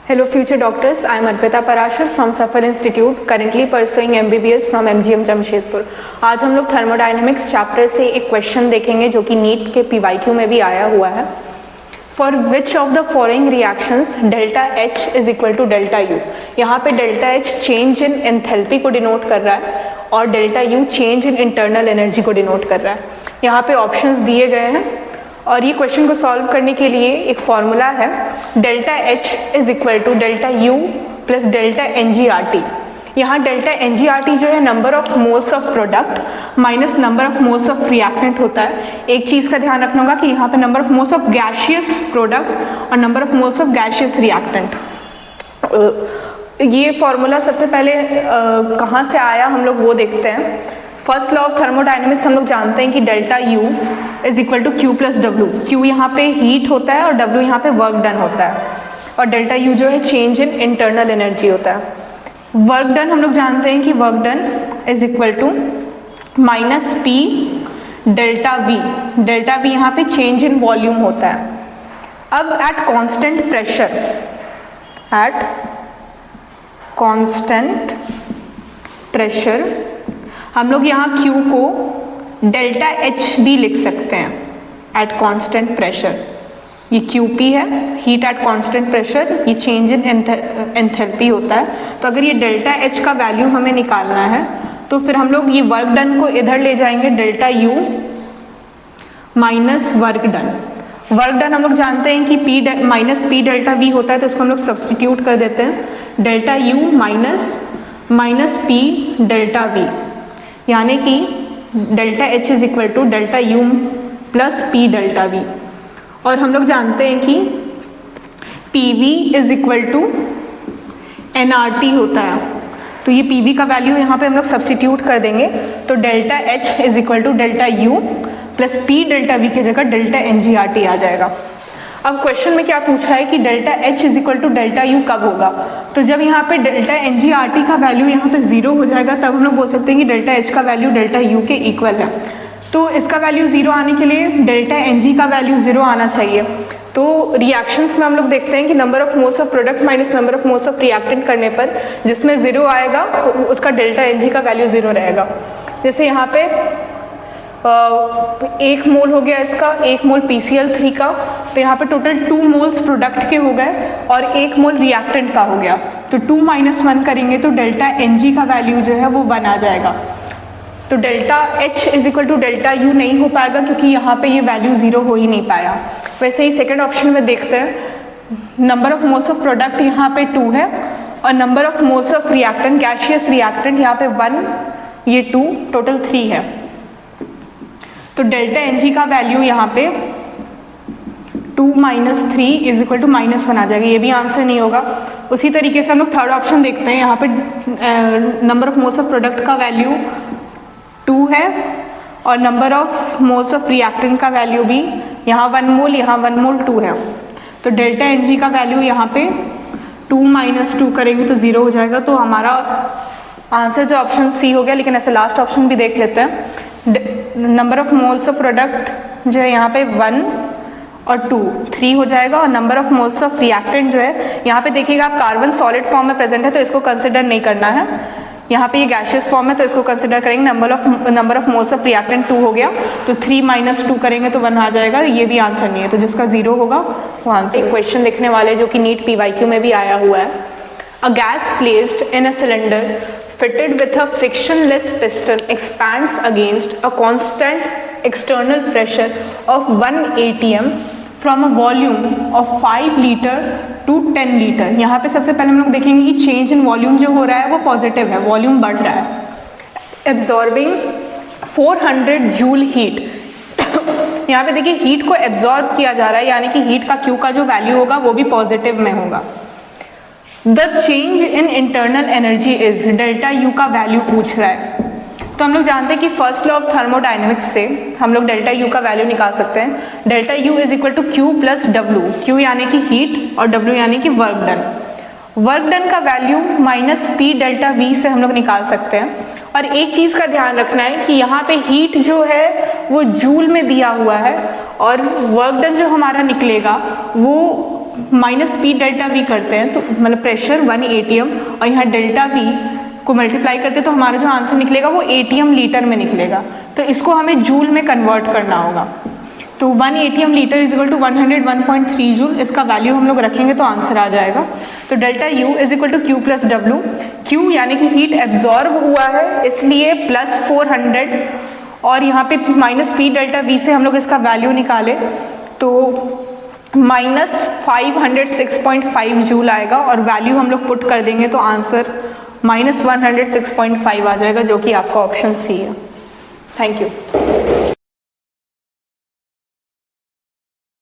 Hello future doctors, I am Arpita Parashar from Safal Institute, currently pursuing MBBS from MGM Jamshedpur. आज हम लोग thermodynamics chapter से एक question देखेंगे जो कि नीट के PYQ में भी आया हुआ है। For which of the following reactions delta H is equal to delta U? यहाँ पे delta H change in enthalpy को डिनोट कर रहा है और delta U change in internal energy को डिनोट कर रहा है। यहाँ पे ऑप्शंस दिए गए हैं और ये क्वेश्चन को सॉल्व करने के लिए एक फॉर्मूला है delta H is equal to delta U plus delta NGRT। यहाँ डेल्टा NGRT जो है number of moles of product minus number of moles of reactant होता है। एक चीज़ का ध्यान रखना होगा कि यहाँ पे number of moles of gaseous product और number of moles of gaseous reactant. ये फॉर्मूला सबसे पहले कहाँ से आया हम लोग वो देखते हैं। फर्स्ट लॉ ऑफ थर्मोडायनेमिक्स हम लोग जानते हैं कि delta U is equal to Q plus W। Q यहाँ पे हीट होता है और W यहाँ पे वर्क डन होता है और डेल्टा U जो है चेंज इन इंटरनल एनर्जी होता है। वर्क डन हम लोग जानते हैं कि work done is equal to minus P delta V। Delta V यहाँ पे चेंज इन वॉल्यूम होता है। अब at constant pressure, at constant pressure हम लोग यहाँ Q को डेल्टा H भी लिख सकते हैं एट कांस्टेंट प्रेशर। ये QP है, हीट एट कांस्टेंट प्रेशर, ये चेंज इन एंथैल्पी होता है। तो अगर ये डेल्टा H का वैल्यू हमें निकालना है तो फिर हम लोग ये वर्क डन को इधर ले जाएंगे, delta U minus work done. Work done हम लोग जानते हैं कि P minus P delta V होता है, तो इसको हम लोग सब्सटीट्यूट कर देते हैं, delta U minus P delta V, यानी कि delta H is equal to delta U plus P delta V। और हम लोग जानते हैं कि PV is equal to nRT होता है, तो ये PV का वैल्यू यहाँ पे हम लोग सब्सटीट्यूट कर देंगे, तो delta H is equal to delta U plus P delta V की जगह डेल्टा NGRT आ जाएगा। अब क्वेश्चन में क्या पूछा है कि delta H is equal to delta U कब होगा, तो जब यहाँ पे डेल्टा NGRT का वैल्यू यहाँ पे 0 हो जाएगा तब हम लोग बोल सकते हैं कि डेल्टा H का वैल्यू डेल्टा U के इक्वल है। तो इसका वैल्यू 0 आने के लिए डेल्टा NG का वैल्यू 0 आना चाहिए। तो रिएक्शंस में हम लोग देखते हैं कि number of moles of product minus number of moles of reactant करने पर जिसमें 0 आएगा उसका डेल्टा NG का वैल्यू 0 रहेगा। जैसे यहाँ पे 1 मोल हो गया इसका, 1 मोल PCl3 का, तो यहाँ पे टोटल 2 मोल्स प्रोडक्ट के हो गए और 1 मोल रिएक्टेंट का हो गया। तो 2 - 1 करेंगे तो डेल्टा NG का वैल्यू जो है वो 1 आ जाएगा। तो delta H is equal to delta U नहीं हो पाएगा क्योंकि यहाँ पे ये वैल्यू 0 हो ही नहीं पाया। वैसे ही सेकेंड ऑप्शन में देखते हैं, number of moles of product यहाँ पे 2 है और number of moles of reactant gaseous reactant यहाँ पे 1, ये 2, टोटल 3 है। तो डेल्टा NG का वैल्यू यहाँ पे 2 - 3 इज इक्वल टू -1 आ जाएगा, ये भी आंसर नहीं होगा। उसी तरीके से हम लोग थर्ड ऑप्शन देखते हैं, यहाँ पे number of moles of product का वैल्यू 2 है और number of moles of reactant का वैल्यू भी यहाँ 1 मोल, यहाँ 1 मोल 2 है। तो डेल्टा NG का वैल्यू यहाँ पे 2 - 2 करेंगे तो 0 हो जाएगा। तो हमारा आंसर जो ऑप्शन C हो गया, लेकिन ऐसे लास्ट ऑप्शन भी देख लेते हैं। Number of moles of product जो है यहाँ पे 1 और 2, 3 हो जाएगा और number of moles of reactant जो है यहाँ पे देखिएगा आप कार्बन सॉलिड फॉर्म में प्रेजेंट है तो इसको कंसिडर नहीं करना है। यहाँ पे ये गैशियस फॉर्म है तो इसको कंसिडर करेंगे। Number of moles of reactant 2 हो गया, तो 3 - 2 करेंगे तो 1 आ जाएगा, ये भी आंसर नहीं है। तो जिसका 0 होगा वो आंसर। एक क्वेश्चन देखने वाले जो कि नीट PYQ में भी आया हुआ है, a gas placed in a cylinder fitted with a frictionless piston expands against a constant external pressure of 1 atm from a volume of 5 litre to 10 litre. यहाँ पे सबसे पहले हम लोग देखेंगे कि चेंज इन वॉल्यूम जो हो रहा है वो पॉजिटिव है, वॉल्यूम बढ़ रहा है। एब्जॉर्बिंग 400 जूल हीट, यहाँ पे देखिए हीट को एब्जॉर्ब किया जा रहा है, यानी कि हीट का Q का जो वैल्यू होगा वो भी पॉजिटिव में होगा। The change in internal energy is, delta U का वैल्यू पूछ रहा है। तो हम लोग जानते हैं कि फर्स्ट लॉ ऑफ थर्मोडायनेमिक्स से हम लोग डेल्टा U का वैल्यू निकाल सकते हैं। Delta U is equal to Q plus W, Q यानी कि हीट और W यानी कि वर्क डन। वर्क डन का value minus P delta V से हम लोग निकाल सकते हैं। और एक चीज़ का ध्यान रखना है कि यहाँ पे हीट जो है वो जूल में दिया हुआ है और वर्क डन जो हमारा निकलेगा वो माइनस पी डेल्टा वी करते हैं तो मतलब प्रेशर 1 ATM और यहाँ डेल्टा वी को मल्टीप्लाई करते हैं तो हमारा जो आंसर निकलेगा वो ATM लीटर में निकलेगा। तो इसको हमें जूल में कन्वर्ट करना होगा। तो 1 ATM litre is equal to 101.3 joule, इसका वैल्यू हम लोग रखेंगे तो आंसर आ जाएगा। तो delta U is equal to Q plus W, Q यानी कि हीट एब्जॉर्ब हुआ है इसलिए प्लस 400 और यहाँ पे माइनस पी डेल्टा वी से हम लोग इसका वैल्यू निकाले तो माइनस 506.5 जूल आएगा और वैल्यू हम लोग पुट कर देंगे तो आंसर माइनस 106.5 आ जाएगा, जो कि आपका ऑप्शन सी है। Thank you.